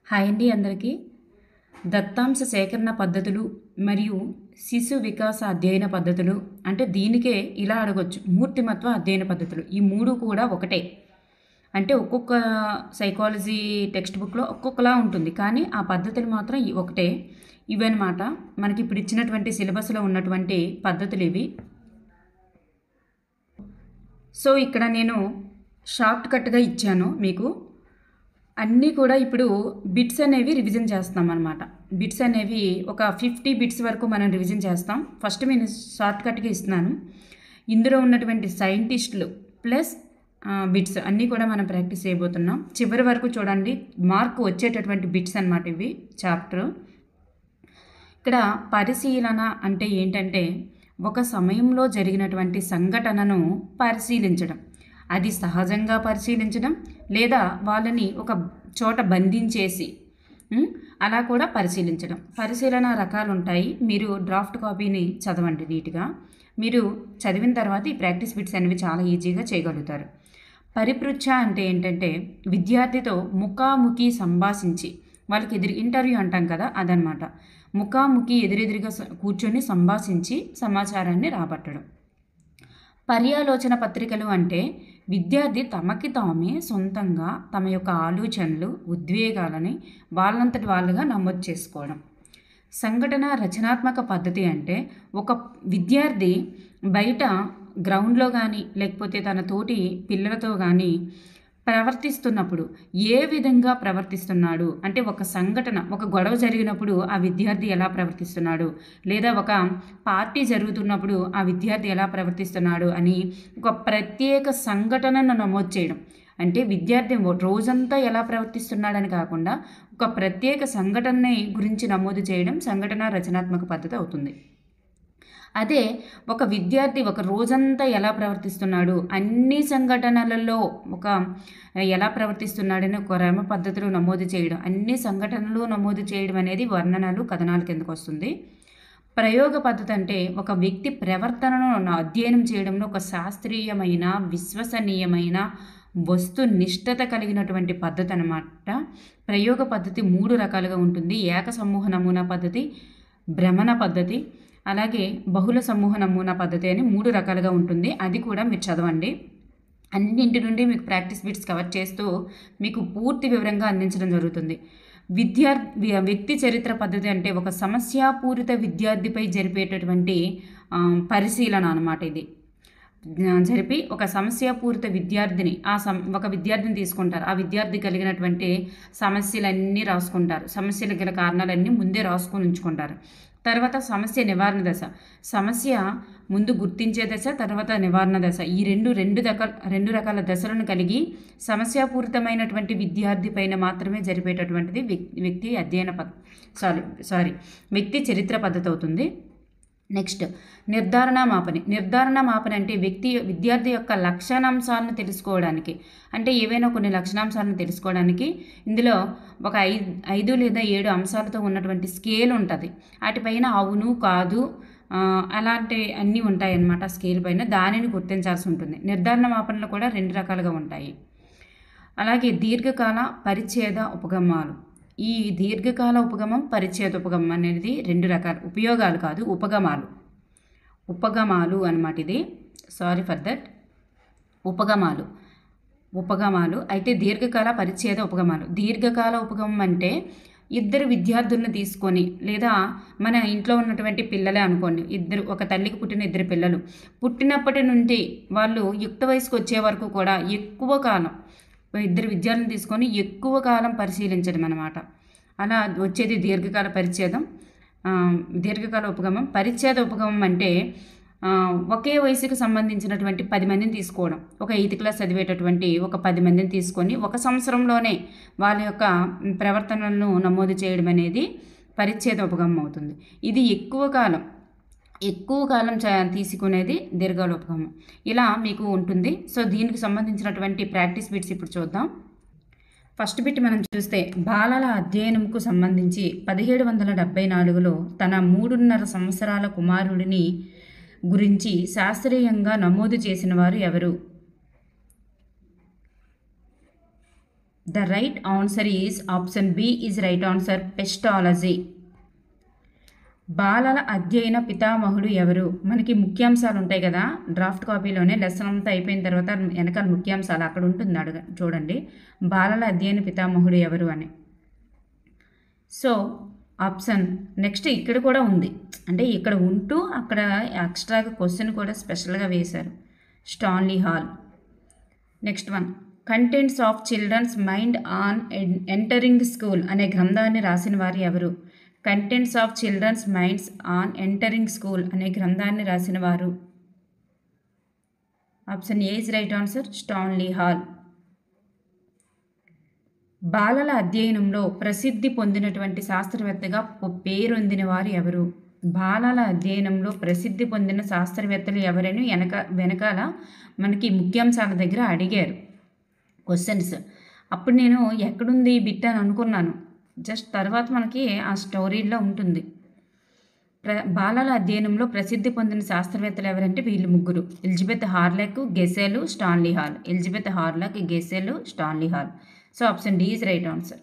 Hi అండి అందరికీ. దత్తాంశ సేకరణ పద్ధతులు మరియు శిశు వికాస అధ్యయన పద్ధతులు అంటే దీనికే ఇలా అడగొచ్చు. మూర్తిమత్వ అధ్యయన పద్ధతులు ఈ 3 కూడా ఒకటే. అంటే ఒక్కొక్క సైకాలజీ టెక్స్ట్ బుక్‌లో ఒక్కొక్కలా ఉంటుంది. కానీ ఆ పద్ధతులు మాత్రం ఒకటే. ఇవన్నమాట మనకి ఇప్పుడు ఇచ్చినటువంటి సిలబస్‌లో ఉన్నటువంటి పద్ధతులు ఇవి. సో ఇక్కడ నేను షార్ట్ కట్‌గా ఇచ్చాను మీకు. అన్నీ కూడా ఇప్పుడు బిట్స్ అనేవి రివిజన్ చేస్తామన్నమాట. బిట్స్ అనేవి ఒక 50 బిట్స్ వరకు మనం రివిజన్ చేస్తాం. ఫస్ట్ నేను షార్ట్ కట్‌గా ఇస్తున్నాను. ఇందులో ఉన్నటువంటి సైంటిస్టులు ప్లస్ బిట్స్ అన్నీ కూడా మనం ప్రాక్టీస్ చేయబోతున్నాం. చివరి వరకు చూడండి. మార్క్ వచ్చేటటువంటి బిట్స్ అన్నమాట ఇవి చాప్టర్. ఇక్కడ పరిశీలన అంటే ఏంటంటే ఒక సమయంలో జరిగినటువంటి సంఘటనను పరిశీలించడం. అది సహజంగా పరిశీలించడం లేదా వాళ్ళని ఒక చోట బంధించేసి అలా కూడా పరిశీలించడం. పరిశీలన రకాలు ఉంటాయి. మీరు డ్రాఫ్ట్ కాపీని చదవండి నీట్గా. మీరు చదివిన తర్వాత ఈ ప్రాక్టీస్ బిట్స్ అనేవి చాలా ఈజీగా చేయగలుగుతారు. పరిపృచ్ఛ అంటే ఏంటంటే విద్యార్థితో ముఖాముఖి సంభాషించి వాళ్ళకి ఇంటర్వ్యూ అంటాం కదా అదనమాట. ముఖాముఖి ఎదురెదురుగా కూర్చొని సంభాషించి సమాచారాన్ని రాబట్టడం. పర్యాలోచన పత్రికలు అంటే విద్యార్థి తమకి తామే సొంతంగా తమ యొక్క ఆలోచనలు ఉద్వేగాలని వాళ్ళంతటి వాళ్ళుగా నమోదు చేసుకోవడం. సంఘటన రచనాత్మక పద్ధతి అంటే ఒక విద్యార్థి బయట గ్రౌండ్లో కానీ లేకపోతే తన తోటి పిల్లలతో కానీ ప్రవర్తిస్తున్నప్పుడు ఏ విధంగా ప్రవర్తిస్తున్నాడు అంటే ఒక సంఘటన ఒక గొడవ జరిగినప్పుడు ఆ విద్యార్థి ఎలా ప్రవర్తిస్తున్నాడు లేదా ఒక పార్టీ జరుగుతున్నప్పుడు ఆ విద్యార్థి ఎలా ప్రవర్తిస్తున్నాడు అని ఒక ప్రత్యేక సంఘటనను నమోదు చేయడం. అంటే విద్యార్థి రోజంతా ఎలా ప్రవర్తిస్తున్నాడని కాకుండా ఒక ప్రత్యేక సంఘటనని గురించి నమోదు చేయడం సంఘటన రచనాత్మక పద్ధతి అవుతుంది. అదే ఒక విద్యార్థి ఒక రోజంతా ఎలా ప్రవర్తిస్తున్నాడు అన్ని సంఘటనలలో ఎలా ప్రవర్తిస్తున్నాడని ఒక క్రమ పద్ధతిలో నమోదు చేయడం. అన్ని సంఘటనలు నమోదు చేయడం అనేది వర్ణనలు కథనాలు కిందకు వస్తుంది. ప్రయోగ పద్ధతి అంటే ఒక వ్యక్తి ప్రవర్తనను అధ్యయనం చేయడంలో ఒక శాస్త్రీయమైన విశ్వసనీయమైన వస్తునిష్టత కలిగినటువంటి పద్ధతి అన్నమాట. ప్రయోగ పద్ధతి 3 రకాలుగా ఉంటుంది. ఏక సమూహ నమూనా పద్ధతి, భ్రమణ పద్ధతి, అలాగే బహుళ సమూహ నమూనా పద్ధతి అని 3 రకాలుగా ఉంటుంది. అది కూడా మీరు చదవండి. అన్నింటి నుండి మీకు ప్రాక్టీస్ బిట్స్ కవర్ చేస్తూ మీకు పూర్తి వివరంగా అందించడం జరుగుతుంది. వ్యక్తి చరిత్ర పద్ధతి అంటే ఒక సమస్యాపూరిత విద్యార్థిపై జరిపేటటువంటి పరిశీలన అన్నమాట. ఇది జరిపి ఒక సమస్యాపూరిత విద్యార్థిని ఒక విద్యార్థిని తీసుకుంటారు. ఆ విద్యార్థి కలిగినటువంటి సమస్యలన్నీ రాసుకుంటారు. సమస్యలు గల కారణాలన్నీ ముందే రాసుకొని ఉంచుకుంటారు. తర్వాత సమస్య నివారణ దశ. సమస్య ముందు గుర్తించే దశ, తర్వాత నివారణ దశ. ఈ రెండు రకాల దశలను కలిగి సమస్యాపూరితమైనటువంటి విద్యార్థి పైన మాత్రమే జరిపేటటువంటిది వ్యక్తి అధ్యయన వ్యక్తి చరిత్ర పద్ధతి అవుతుంది. నెక్స్ట్ నిర్ధారణ మాపని అంటే విద్యార్థి యొక్క లక్షణాంశాలను తెలుసుకోవడానికి అంటే ఏవైనా కొన్ని లక్షణాంశాలను తెలుసుకోవడానికి ఇందులో ఒక 5 లేదా 7 అంశాలతో ఉన్నటువంటి స్కేల్ ఉంటుంది. వాటిపైన అవును కాదు అలాంటి అన్నీ ఉంటాయన్నమాట. స్కేల్ పైన దానిని గుర్తించాల్సి ఉంటుంది. నిర్ధారణ మాపనలు కూడా 2 రకాలుగా ఉంటాయి. అలాగే దీర్ఘకాల పరిచ్ఛేద ఉపగమాలు. ఈ దీర్ఘకాల ఉపగమం పరిచ్ఛేద ఉపగమం అనేది 2 రకాల ఉపయోగాలు కాదు ఉపగమాలు అన్నమాట. ఇది సారీ ఫర్ దట్ ఉపగమాలు అయితే దీర్ఘకాల పరిచ్ఛేద ఉపగమాలు. దీర్ఘకాల ఉపగమం అంటే 2 విద్యార్థులను తీసుకొని లేదా మన ఇంట్లో ఉన్నటువంటి పిల్లలే అనుకోండి. ఒక తల్లికి పుట్టిన 2 పిల్లలు పుట్టినప్పటి నుండి వాళ్ళు యుక్త వయసుకు వచ్చే వరకు కూడా ఎక్కువ కాలం 2 విద్యార్థులను తీసుకొని ఎక్కువ కాలం పరిశీలించడం అన్నమాట. అలా వచ్చేది దీర్ఘకాల ఉపగమం. పరిచ్ఛేద ఉపగమం అంటే ఒకే వయసుకు సంబంధించినటువంటి 10 మందిని తీసుకోవడం. ఒక 8th క్లాస్ చదివేటటువంటి ఒక 10 మందిని తీసుకొని ఒక సంవత్సరంలోనే వాళ్ళ యొక్క ప్రవర్తనలను నమోదు చేయడం అనేది పరిచ్ఛేద ఉపగమం అవుతుంది. ఇది ఎక్కువ కాలం తీసుకునేది దీర్ఘకాల ఉపగమం. ఇలా మీకు ఉంటుంది. సో దీనికి సంబంధించినటువంటి ప్రాక్టీస్ బిట్స్ ఇప్పుడు చూద్దాం. ఫస్ట్ బిట్ మనం చూస్తే బాలల అధ్యయనంకు సంబంధించి 1774లో తన 3.5 సంవత్సరాల కుమారుడిని గురించి శాస్త్రీయంగా నమోదు చేసిన వారు ఎవరు? The right answer is option B is right answer, Pestalozzi. బాలల అధ్యయన పితామహుడు ఎవరు? మనకి ముఖ్యాంశాలు ఉంటాయి కదా డ్రాఫ్ట్ కాపీలోనే, లెసన్ అంతా అయిపోయిన తర్వాత వెనకాల ముఖ్యాంశాలు అక్కడ ఉంటుంది, చూడండి బాలల అధ్యయన పితామహుడు ఎవరు అని. సో ఆప్షన్ నెక్స్ట్ ఇక్కడ కూడా ఉంది, అంటే ఇక్కడ ఉంటూ అక్కడ ఎక్స్ట్రాగా క్వశ్చన్ కూడా స్పెషల్గా వేశారు, Stanley Hall. Next one, contents of children's mind on entering school అనే గ్రంథాన్ని రాసిన వారు ఎవరు? Contents of children's minds on entering school అనే గ్రంథాన్ని రాసిన వారు. Option A is right answer, Stanley Hall. బాలల అధ్యయనంలో ప్రసిద్ధి పొందినటువంటి శాస్త్రవేత్తగా పేరొందిన వారు ఎవరు? బాలల అధ్యయనంలో ప్రసిద్ధి పొందిన శాస్త్రవేత్తలు ఎవరని వెనకాల మనకి ముఖ్యాంశాల దగ్గర అడిగారు క్వశ్చన్స్. అప్పుడు నేను ఎక్కడుంది ఈ బిట్ అని అనుకున్నాను, జస్ట్ తర్వాత మనకి ఆ స్టోరీలో ఉంటుంది. బాలల అధ్యయనంలో ప్రసిద్ధి పొందిన శాస్త్రవేత్తలు ఎవరంటే వీళ్ళు ముగ్గురు, Elizabeth Hurlock, Gesell, Stanley Hall. Elizabeth Hurlock, Gesell, Stanley Hall. So option D is right answer.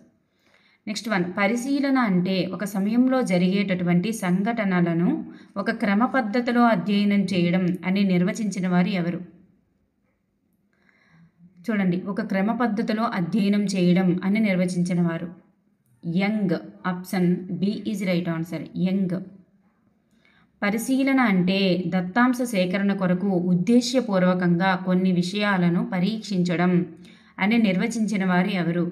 Next one, పరిశీలన అంటే ఒక సమయంలో జరిగేటటువంటి సంఘటనలను ఒక క్రమ పద్ధతిలో అధ్యయనం చేయడం అని నిర్వచించిన వారు ఎవరు? చూడండి, ఒక క్రమ పద్ధతిలో అధ్యయనం చేయడం అని నిర్వచించిన వారు Young. Option B is right answer, Young. పరిశీలన అంటే దత్తాంశ సేకరణ కొరకు ఉద్దేశ్యపూర్వకంగా కొన్ని విషయాలను పరీక్షించడం అని నిర్వచించిన వారు ఎవరు?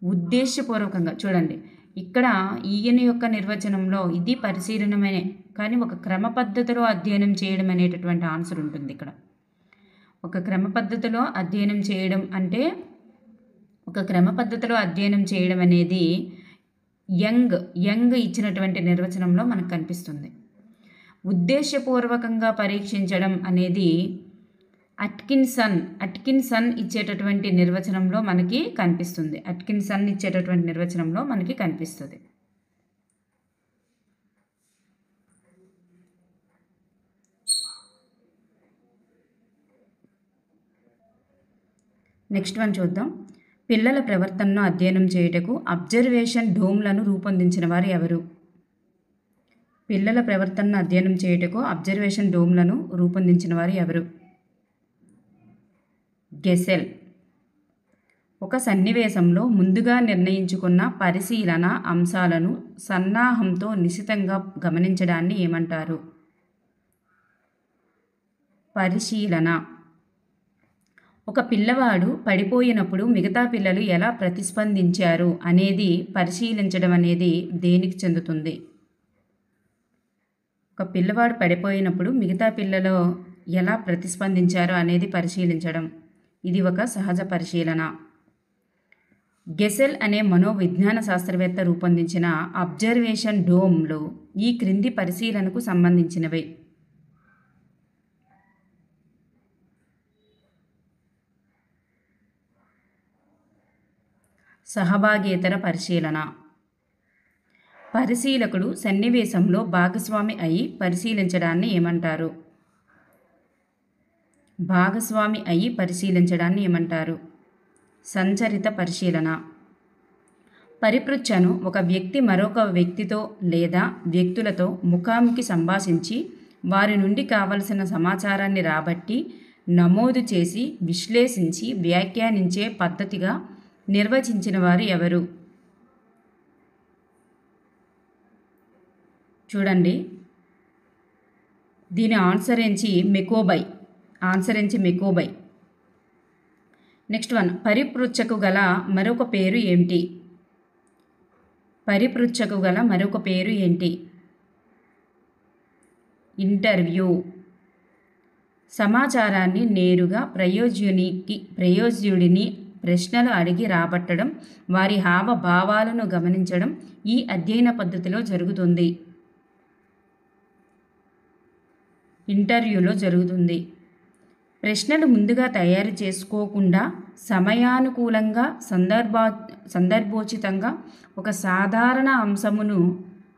ఉద్దేశపూర్వకంగా. చూడండి ఇక్కడ ఈయన యొక్క నిర్వచనంలో ఇది పరిశీలనమే, కానీ ఒక క్రమ పద్ధతిలో అధ్యయనం చేయడం అనేటటువంటి ఆన్సర్ ఉంటుంది ఇక్కడ. ఒక క్రమ పద్ధతిలో అధ్యయనం చేయడం అంటే, ఒక క్రమ పద్ధతిలో అధ్యయనం చేయడం అనేది యంగ్ ఇచ్చినటువంటి నిర్వచనంలో మనకు కనిపిస్తుంది. ఉద్దేశపూర్వకంగా పరీక్షించడం అనేది అట్కిన్సన్ ఇచ్చేటటువంటి నిర్వచనంలో మనకి కనిపిస్తుంది. అట్కిన్సన్ ఇచ్చేటటువంటి నిర్వచనంలో మనకి కనిపిస్తుంది. నెక్స్ట్ వన్ చూద్దాం. పిల్లల ప్రవర్తనను అధ్యయనం చేయుటకు అబ్జర్వేషన్ డోమ్లను రూపొందించిన వారు ఎవరు? పిల్లల ప్రవర్తనను అధ్యయనం చేయుటకు అబ్జర్వేషన్ డోమ్లను రూపొందించిన వారు ఎవరు? గెసెల్. ఒక సన్నివేశంలో ముందుగా నిర్ణయించుకున్న పరిశీలన అంశాలను సన్నాహంతో నిశితంగా గమనించడాన్ని ఏమంటారు? పరిశీలన. ఒక పిల్లవాడు పడిపోయినప్పుడు మిగతా పిల్లలు ఎలా ప్రతిస్పందించారు అనేది పరిశీలించడం అనేది దేనికి చెందుతుంది? ఒక పిల్లవాడు పడిపోయినప్పుడు మిగతా పిల్లలు ఎలా ప్రతిస్పందించారు అనేది పరిశీలించడం, ఇది ఒక సహజ పరిశీలన. గెసెల్ అనే మనోవిజ్ఞాన శాస్త్రవేత్త రూపొందించిన అబ్జర్వేషన్ డోమ్లు ఈ క్రింది పరిశీలనకు సంబంధించినవి. సహభాగేతర పరిశీలన. పరిశీలకుడు సన్నివేశంలో భాగస్వామి అయి పరిశీలించడాన్ని ఏమంటారు? భాగస్వామి అయి పరిశీలించడాన్ని ఏమంటారు? సంచరిత పరిశీలన. పరిపృచ్ఛను ఒక వ్యక్తి మరొక వ్యక్తితో లేదా వ్యక్తులతో ముఖాముఖి సంభాషించి వారి నుండి కావలసిన సమాచారాన్ని రాబట్టి నమోదు చేసి విశ్లేషించి వ్యాఖ్యానించే పద్ధతిగా నిర్వచించిన వారు ఎవరు? చూడండి, దీని ఆన్సర్ ఎంచి మెకోబై. ఆన్సర్ ఎంచి మెకోబై. నెక్స్ట్ వన్, పరిపృచ్ఛకు గల మరొక పేరు ఏమిటి? పరిపృచ్ఛకు గల మరొక పేరు ఏంటి? ఇంటర్వ్యూ. సమాచారాన్ని నేరుగా ప్రయోజ్యుడిని ప్రశ్నలు అడిగి రాబట్టడం, వారి హావభావాలను గమనించడం ఈ అధ్యయన పద్ధతిలో జరుగుతుంది. ఇంటర్వ్యూలో జరుగుతుంది. ప్రశ్నలు ముందుగా తయారు చేసుకోకుండా సమయానుకూలంగా సందర్భోచితంగా ఒక సాధారణ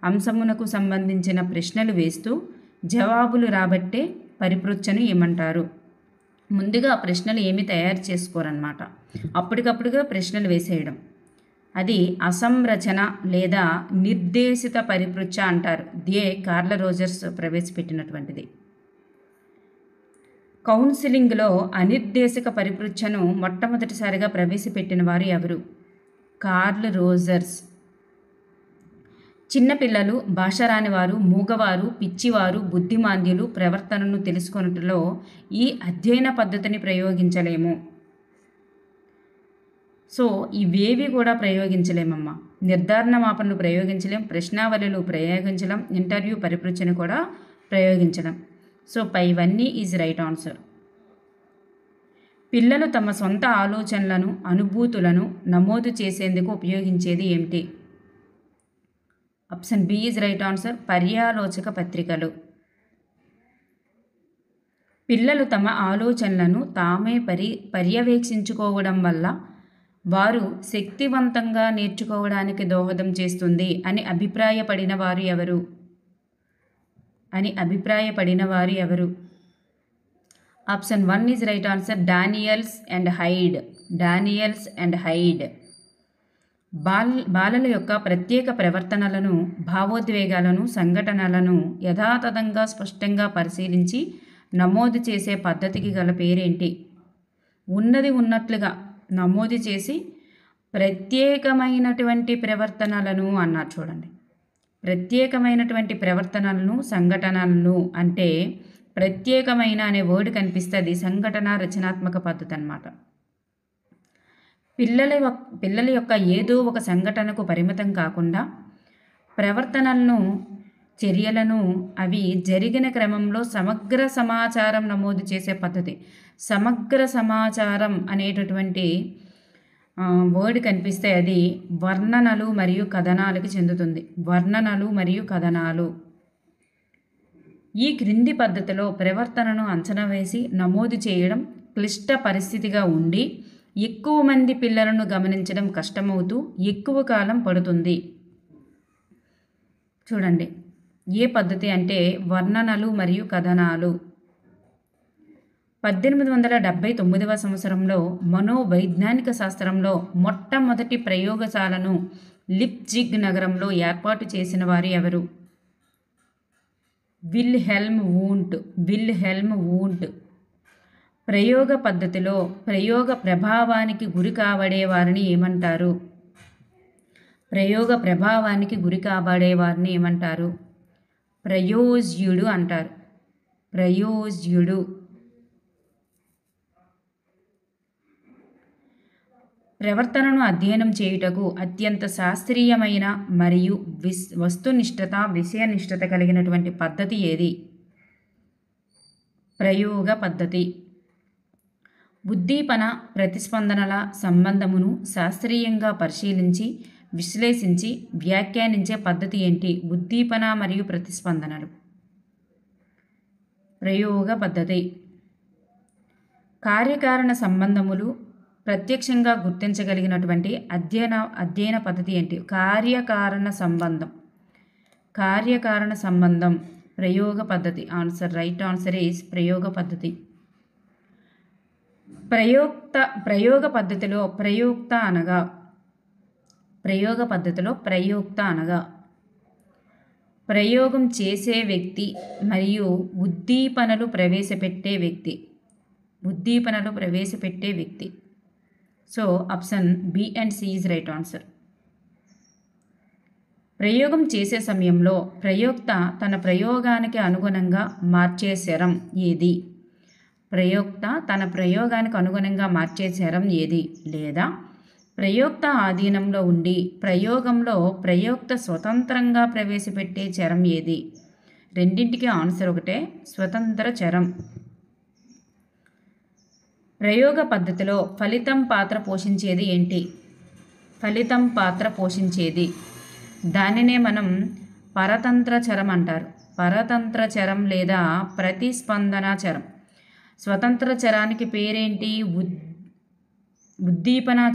అంశమునకు సంబంధించిన ప్రశ్నలు వేస్తూ జవాబులు రాబట్టే పరిపృచ్ఛను ఏమంటారు? ముందుగా ప్రశ్నలు ఏమీ తయారు చేసుకోరన్నమాట. అప్పటికప్పుడుగా ప్రశ్నలు వేసేయడం. అది అసంరచన లేదా నిర్దేశిత పరిపృచ్ఛ అంటారు. ఇదే కార్ల్ రోజర్స్ ప్రవేశపెట్టినటువంటిది. కౌన్సిలింగ్లో అనిర్దేశక పరిపృచ్ఛను మొట్టమొదటిసారిగా ప్రవేశపెట్టిన వారు ఎవరు? Curl Rogers. చిన్నపిల్లలు, భాష రానివారు, మూగవారు, పిచ్చివారు, బుద్ధిమాంద్యులు ప్రవర్తనను తెలుసుకొనుటలో ఈ అధ్యయన పద్ధతిని ప్రయోగించలేము. సో ఇవేవి కూడా ప్రయోగించలేమమ్మా. నిర్ధారణ మాపనలు ప్రయోగించలేం, ప్రశ్నావళిలు ప్రయోగించలేం, ఇంటర్వ్యూ పరిపృచ్ఛను కూడా ప్రయోగించడం. సో పైవన్నీ ఈజ్ రైట్ ఆన్సర్. పిల్లలు తమ సొంత ఆలోచనలను, అనుభూతులను నమోదు చేసేందుకు ఉపయోగించేది ఏమిటి? Option B is right answer. పర్యాలోచక పత్రికలు. పిల్లలు తమ ఆలోచనలను తామే పర్యవేక్షించుకోవడం వల్ల వారు శక్తివంతంగా నేర్చుకోవడానికి దోహదం చేస్తుంది అని అభిప్రాయపడిన వారు ఎవరు? Option 1 is right answer. Daniels and hide. బాలల యొక్క ప్రత్యేక ప్రవర్తనలను, భావోద్వేగాలను, సంఘటనలను యథాతథంగా స్పష్టంగా పరిశీలించి నమోదు చేసే పద్ధతికి గల పేరేంటి? ఉన్నది ఉన్నట్లుగా నమోదు చేసి ప్రత్యేకమైనటువంటి ప్రవర్తనలను అన్నారు. చూడండి, ప్రత్యేకమైనటువంటి ప్రవర్తనలను, సంఘటనలను అంటే ప్రత్యేకమైన అనే వర్డ్ కనిపిస్తుంది. సంఘటన రచనాత్మక పద్ధతి అన్నమాట. పిల్లల యొక్క ఏదో ఒక సంఘటనకు పరిమితం కాకుండా ప్రవర్తనలను, చర్యలను అవి జరిగిన క్రమంలో సమగ్ర సమాచారం నమోదు చేసే పద్ధతి. సమగ్ర సమాచారం అనేటటువంటి వర్డ్ కనిపిస్తే అది వర్ణనలు మరియు కథనాలకు చెందుతుంది. వర్ణనలు మరియు కథనాలు. ఈ క్రింది పద్ధతిలో ప్రవర్తనను అంచనా వేసి నమోదు చేయడం క్లిష్ట పరిస్థితిగా ఉండి ఎక్కువ మంది పిల్లలను గమనించడం కష్టమవుతూ ఎక్కువ కాలం పడుతుంది. చూడండి, ఏ పద్ధతి అంటే వర్ణనలు మరియు కథనాలు. 1879వ సంవత్సరంలో మనోవైజ్ఞానిక శాస్త్రంలో మొట్టమొదటి ప్రయోగశాలను లిప్జిగ్ నగరంలో ఏర్పాటు చేసిన వారు ఎవరు? Wilhelm Wundt. ప్రయోగ పద్ధతిలో ప్రయోగ ప్రభావానికి గురి కాబడే వారిని ఏమంటారు? ప్రయోజ్యుడు అంటారు. ప్రవర్తనను అధ్యయనం చేయుటకు అత్యంత శాస్త్రీయమైన మరియు వస్తునిష్ఠత, విషయనిష్ఠత కలిగినటువంటి పద్ధతి ఏది? ప్రయోగ పద్ధతి. ఉద్దీపన, ప్రతిస్పందనల సంబంధమును శాస్త్రీయంగా పరిశీలించి, విశ్లేషించి వ్యాఖ్యానించే పద్ధతి ఏంటి? ఉద్దీపన మరియు ప్రతిస్పందనలు. ప్రయోగ పద్ధతి. కార్యకారణ సంబంధములు ప్రత్యక్షంగా గుర్తించగలిగినటువంటి అధ్యయన పద్ధతి ఏంటి? కార్యకారణ సంబంధం ప్రయోగ పద్ధతి. రైట్ ఆన్సర్ ఈజ్ ప్రయోగ పద్ధతి. ప్రయోగ పద్ధతిలో ప్రయోక్త అనగా ప్రయోగం చేసే వ్యక్తి మరియు ఉద్దీపనలు ప్రవేశపెట్టే వ్యక్తి. So option B and C is right answer. ప్రయోగం చేసే సమయంలో ప్రయోక్త తన ప్రయోగానికి అనుగుణంగా మార్చే శరం ఏది? లేదా ప్రయోక్త ఆధీనంలో ఉండి ప్రయోగంలో ప్రయోక్త స్వతంత్రంగా ప్రవేశపెట్టే చరం ఏది? రెండింటికి ఆన్సర్ ఒకటే, స్వతంత్ర చరం. ప్రయోగ పద్ధతిలో ఫలితం పాత్ర పోషించేది ఏంటి? దానినే మనం పరతంత్ర చరం అంటారు. పరతంత్ర చరం లేదా ప్రతిస్పందన చరం. స్వతంత్ర చరానికి పేరేంటి? ఉద్దీపనా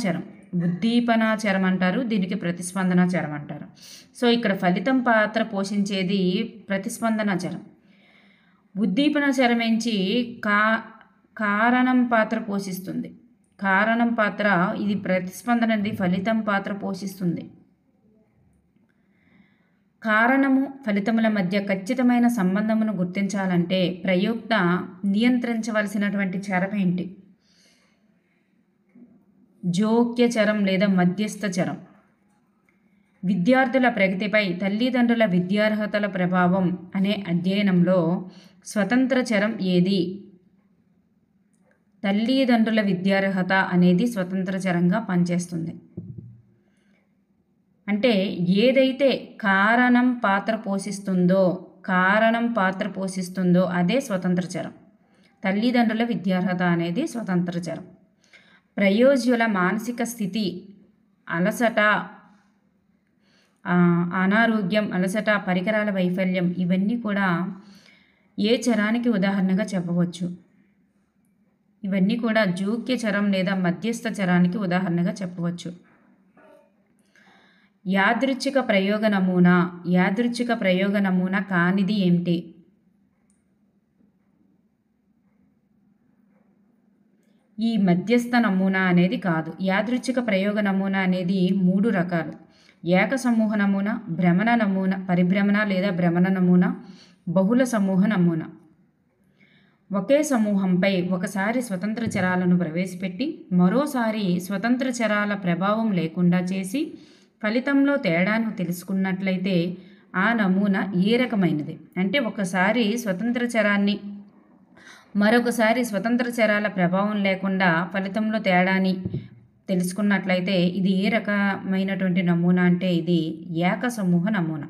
చరం అంటారు. దీనికి ప్రతిస్పందన చరం అంటారు. సో ఇక్కడ ఫలితం పాత్ర పోషించేది ప్రతిస్పందన చరం. ఉద్దీపన చరం నుంచి కారణం పాత్ర పోషిస్తుంది. కారణం పాత్ర ఇది ప్రతిస్పందన అనేది ఫలితం పాత్ర పోషిస్తుంది. కారణము ఫలితముల మధ్య ఖచ్చితమైన సంబంధమును గుర్తించాలంటే ప్రయోక్త నియంత్రించవలసినటువంటి చరం ఏంటి? జోక్య చరం లేదా మధ్యస్థ చరం. విద్యార్థుల ప్రగతిపై తల్లిదండ్రుల విద్యార్హతల ప్రభావం అనే అధ్యయనంలో స్వతంత్ర చరం ఏది? తల్లిదండ్రుల విద్యార్హత అనేది స్వతంత్ర చరంగా పనిచేస్తుంది. అంటే ఏదైతే కారణం పాత్ర పోషిస్తుందో అదే స్వతంత్ర చరం. తల్లిదండ్రుల విద్యార్హత అనేది స్వతంత్ర చరం. ప్రయోజ్యుల మానసిక స్థితి, అలసట, అనారోగ్యం, అలసట, పరికరాల వైఫల్యం ఇవన్నీ కూడా ఏ చరానికి ఉదాహరణగా చెప్పవచ్చు? ఇవన్నీ కూడా జోక్య చరం లేదా మధ్యస్థ చరానికి ఉదాహరణగా చెప్పవచ్చు. యాదృచ్ఛిక ప్రయోగ నమూనా కానిది ఏమిటి? ఈ మధ్యస్థ నమూనా అనేది కాదు. యాదృచ్ఛిక ప్రయోగ నమూనా అనేది 3 రకాలు. ఏక సమూహ నమూనా, భ్రమణ నమూనా, పరిభ్రమణ లేదా భ్రమణ నమూనా, బహుళ సమూహ నమూనా. ఒకే సమూహంపై ఒకసారి స్వతంత్ర చరాలను ప్రవేశపెట్టి మరోసారి స్వతంత్ర చరాల ప్రభావం లేకుండా చేసి ఫలితంలో తేడాను తెలుసుకున్నట్లయితే ఆ నమూనా ఏ రకమైనది? అంటే ఒకసారి స్వతంత్ర చరాన్ని మరొకసారి స్వతంత్ర చరాల ప్రభావం లేకుండా ఫలితంలో తేడాని తెలుసుకున్నట్లయితే ఇది ఏ రకమైనటువంటి నమూనా అంటే ఇది ఏక సమూహ నమూనా.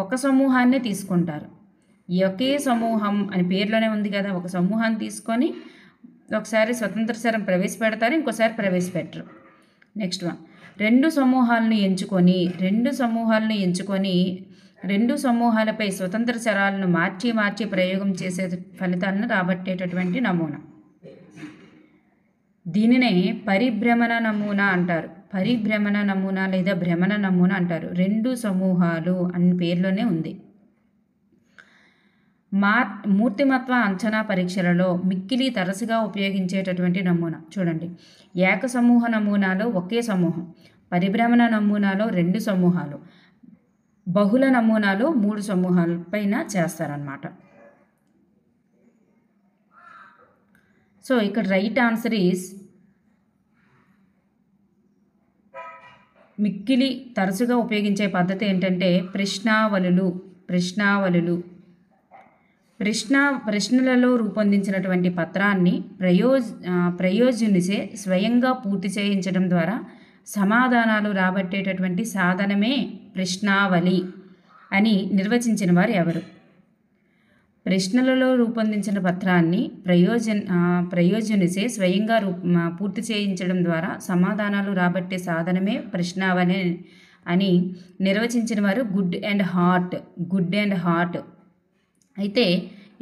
ఒక సమూహాన్ని తీసుకుంటారు. ఒకే సమూహం అని పేర్లోనే ఉంది కదా, ఒక సమూహాన్ని తీసుకొని ఒకసారి స్వతంత్ర చరం ప్రవేశపెడతారు, ఇంకోసారి ప్రవేశపెట్టరు. నెక్స్ట్ వన్, రెండు సమూహాలను ఎంచుకొని రెండు సమూహాలపై స్వతంత్ర చరాలను మార్చి ప్రయోగం చేసే ఫలితాలను రాబట్టేటటువంటి నమూనా. దీనినే పరిభ్రమణ నమూనా అంటారు. పరిభ్రమణ నమూనా లేదా భ్రమణ నమూనా అంటారు. రెండు సమూహాలు అని పేర్లోనే ఉంది. మూర్తిమత్వ అంచనా పరీక్షలలో మిక్కిలి తరచుగా ఉపయోగించేటటువంటి నమూనా చూడండి. ఏక సమూహ నమూనాలో ఒకే సమూహం, పరిభ్రమణ నమూనాలో 2 సమూహాలు, బహుళ నమూనాలో 3 సమూహాల పైన చేస్తారన్నమాట. సో ఇక్కడ రైట్ ఆన్సర్ ఈజ్ మిక్కిలి తరచుగా ఉపయోగించే పద్ధతి ఏంటంటే ప్రశ్నలలో రూపొందించినటువంటి పత్రాన్ని ప్రయోజనిచే స్వయంగా పూర్తి చేయించడం ద్వారా సమాధానాలు రాబట్టేటటువంటి సాధనమే ప్రశ్నావళి అని నిర్వచించిన వారు ఎవరు? ప్రశ్నలలో రూపొందించిన పత్రాన్ని ప్రయోజనిచే స్వయంగా పూర్తి చేయించడం ద్వారా సమాధానాలు రాబట్టే సాధనమే ప్రశ్నావళి అని నిర్వచించిన వారు గుడ్ అండ్ హార్ట్. అయితే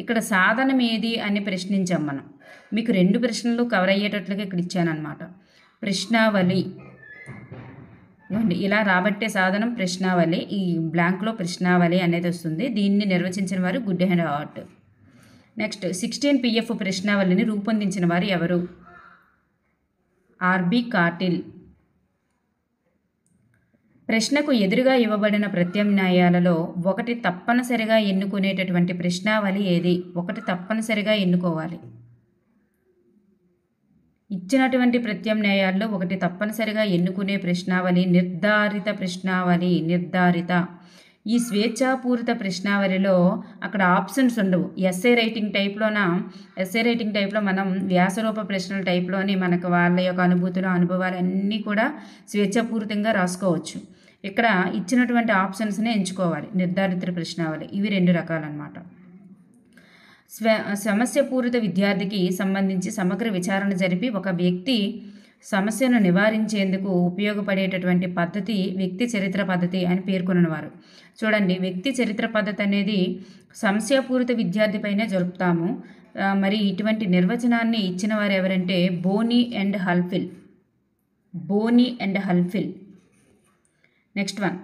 ఇక్కడ సాధనం ఏది అని ప్రశ్నించాం మనం. మీకు 2 ప్రశ్నలు కవర్ అయ్యేటట్లుగా ఇక్కడ ఇచ్చానమాట. ప్రశ్నావళి ఇలా రాబట్టే సాధనం ప్రశ్నావళి. ఈ బ్లాంక్లో ప్రశ్నావళి అనేది వస్తుంది. దీన్ని నిర్వచించిన వారు Goode and Hatt. Next 16 PF ప్రశ్నావళిని రూపొందించిన వారు ఎవరు? R B Cattell. ప్రశ్నకు ఎదురుగా ఇవ్వబడిన ప్రత్యామ్నాయాలలో ఒకటి తప్పనిసరిగా ఎన్నుకునేటటువంటి ప్రశ్నావళి ఏది? ఒకటి తప్పనిసరిగా ఎన్నుకోవాలి. ఇచ్చినటువంటి ప్రత్యామ్నాయాల్లో ఒకటి తప్పనిసరిగా ఎన్నుకునే ప్రశ్నావళి నిర్ధారిత. ఈ స్వేచ్ఛాపూరిత ప్రశ్నావళిలో అక్కడ ఆప్షన్స్ ఉండవు. ఎస్ఏ రైటింగ్ టైప్లో మనం వ్యాసరూప ప్రశ్నల టైప్లోని మనకు వాళ్ళ యొక్క అనుభవాలు అన్నీ కూడా స్వేచ్ఛాపూరితంగా రాసుకోవచ్చు. ఇక్కడ ఇచ్చినటువంటి ఆప్షన్స్నే ఎంచుకోవాలి. నిర్ధారిత ప్రశ్నావళి ఇవి 2 రకాలన్నమాట. సమస్యపూరిత విద్యార్థికి సంబంధించి సమగ్ర విచారణ జరిపి ఒక వ్యక్తి సమస్యను నివారించేందుకు ఉపయోగపడేటటువంటి పద్ధతి వ్యక్తి చరిత్ర పద్ధతి అని పేర్కొన్నవారు. చూడండి, వ్యక్తి చరిత్ర పద్ధతి అనేది సమస్యాపూరిత విద్యార్థిపైనే జరుపుతాము. మరి ఇటువంటి నిర్వచనాన్ని ఇచ్చిన వారు ఎవరంటే బోనీ అండ్ హల్ఫిల్. నెక్స్ట్ వన్,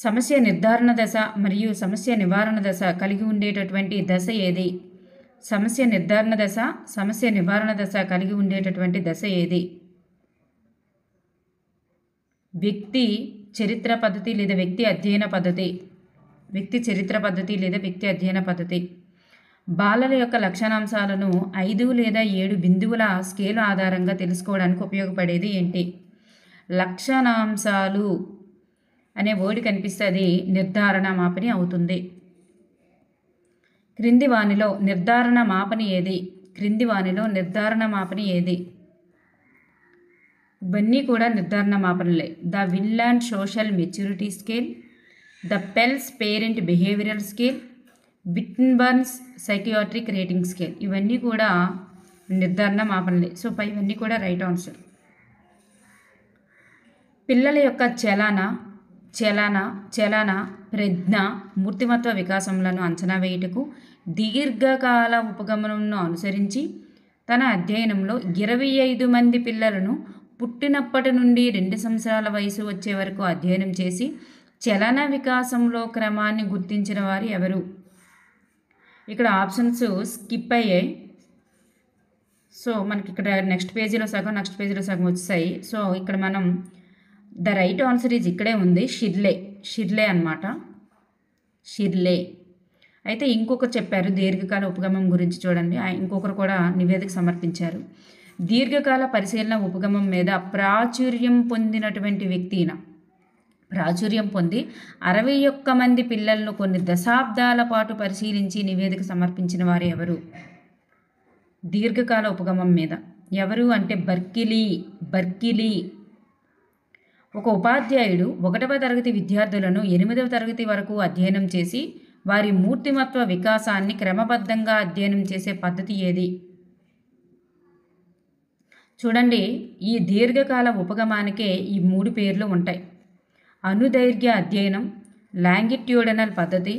సమస్య నిర్ధారణ దశ మరియు సమస్య నివారణ దశ కలిగి ఉండేటటువంటి దశ ఏది? సమస్య నిర్ధారణ దశ, సమస్య నివారణ దశ కలిగి ఉండేటటువంటి దశ ఏది? వ్యక్తి చరిత్ర పద్ధతి లేదా వ్యక్తి అధ్యయన పద్ధతి. వ్యక్తి చరిత్ర పద్ధతి లేదా వ్యక్తి అధ్యయన పద్ధతి. బాలల యొక్క లక్షణాంశాలను 5 లేదా 7 బిందువుల స్కేల్ ఆధారంగా తెలుసుకోవడానికి ఉపయోగపడేది ఏంటి? లక్షణాంశాలు అనే వర్డ్ కనిపిస్తుంది, నిర్ధారణ మాపని అవుతుంది. క్రింది వానిలో నిర్ధారణ మాపని ఏది? క్రింది వానిలో నిర్ధారణ మాపని ఏది? ఇవన్నీ కూడా నిర్ధారణ మాపనలే. The Vineland social maturity scale, the Fels parent behavioural scale, Wittenborn's psychiatric rating scale. ఇవన్నీ కూడా నిర్ధారణ మాపనలే. సో ఇవన్నీ కూడా రైట్ ఆన్సర్. పిల్లల యొక్క చలన ప్రజ్ఞ మూర్తిమత్వ వికాసములను అంచనా వేయుటకు దీర్ఘకాల ఉపగమనంను అనుసరించి తన అధ్యయనంలో 25 మంది పిల్లలను పుట్టినప్పటి నుండి 2 సంవత్సరాల వయసు వచ్చే వరకు అధ్యయనం చేసి చలన వికాసంలో క్రమాన్ని గుర్తించిన వారు ఎవరు? ఇక్కడ ఆప్షన్స్ స్కిప్ అయ్యాయి. సో మనకి ఇక్కడ నెక్స్ట్ పేజీలో సగం వచ్చాయి. సో ఇక్కడ మనం ద రైట్ ఆన్సర్ ఈజ్ ఇక్కడే ఉంది, షిర్లే అన్నమాట. షిర్లే. అయితే ఇంకొకరు చెప్పారు దీర్ఘకాల ఉపగమం గురించి. చూడండి, ఇంకొకరు కూడా నివేదిక సమర్పించారు. దీర్ఘకాల పరిశీలన ఉపగమం మీద ప్రాచుర్యం పొందినటువంటి వ్యక్తిన ప్రాచుర్యం పొంది 61 మంది పిల్లలను కొన్ని దశాబ్దాల పాటు పరిశీలించి నివేదిక సమర్పించిన వారు ఎవరు? దీర్ఘకాల ఉపగమం మీద ఎవరు అంటే బర్కిలీ. ఒక ఉపాధ్యాయుడు 1వ తరగతి విద్యార్థులను 8వ తరగతి వరకు అధ్యయనం చేసి వారి మూర్తిమత్వ వికాసాన్ని క్రమబద్ధంగా అధ్యయనం చేసే పద్ధతి ఏది? చూడండి, ఈ దీర్ఘకాల ఉపగమానికే ఈ 3 పేర్లు ఉంటాయి. అనుదైర్ఘ్య అధ్యయనం, లాంగిట్యూడనల్ పద్ధతి,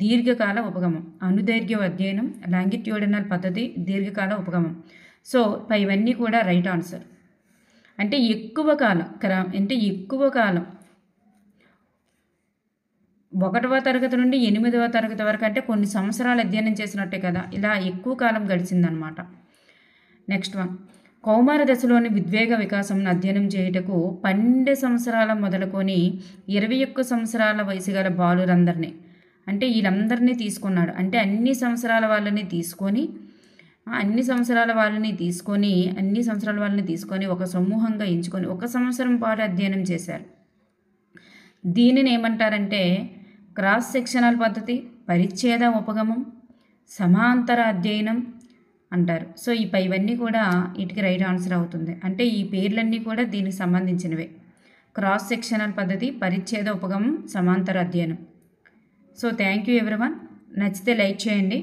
దీర్ఘకాల ఉపగమం. అనుదైర్ఘ్య అధ్యయనం, లాంగిట్యూడనల్ పద్ధతి, దీర్ఘకాల ఉపగమం. సో ఇవన్నీ కూడా రైట్ ఆన్సర్. అంటే ఎక్కువ కాలం 1వ తరగతి నుండి 8వ తరగతి వరకు అంటే కొన్ని సంవత్సరాలు అధ్యయనం చేసినట్టే కదా, ఇలా ఎక్కువ కాలం గడిచిందనమాట. నెక్స్ట్ వన్, కౌమార దశలోని ఉద్వేగ వికాసం అధ్యయనం చేయుటకు 12 సంవత్సరాల మొదలుకొని 21 సంవత్సరాల వయసు గల బాలురందరినీ, అంటే వీళ్ళందరినీ తీసుకున్నాడు. అంటే అన్ని సంవత్సరాల వాళ్ళని తీసుకొని ఒక సమూహంగా ఎంచుకొని 1 సంవత్సరం పాటు అధ్యయనం చేశారు. దీనిని ఏమంటారంటే క్రాస్ సెక్షనల్ పద్ధతి, పరిచ్ఛేద ఉపగమం, సమాంతర అధ్యయనం అంటారు. సో ఇవన్నీ కూడా వీటికి రైట్ ఆన్సర్ అవుతుంది. అంటే ఈ పేర్లన్నీ కూడా దీనికి సంబంధించినవే. క్రాస్ సెక్షనల్ పద్ధతి, పరిచ్ఛేద ఉపగమం, సమాంతర అధ్యయనం. So thank you everyone. నచ్చితే లైక్ చేయండి.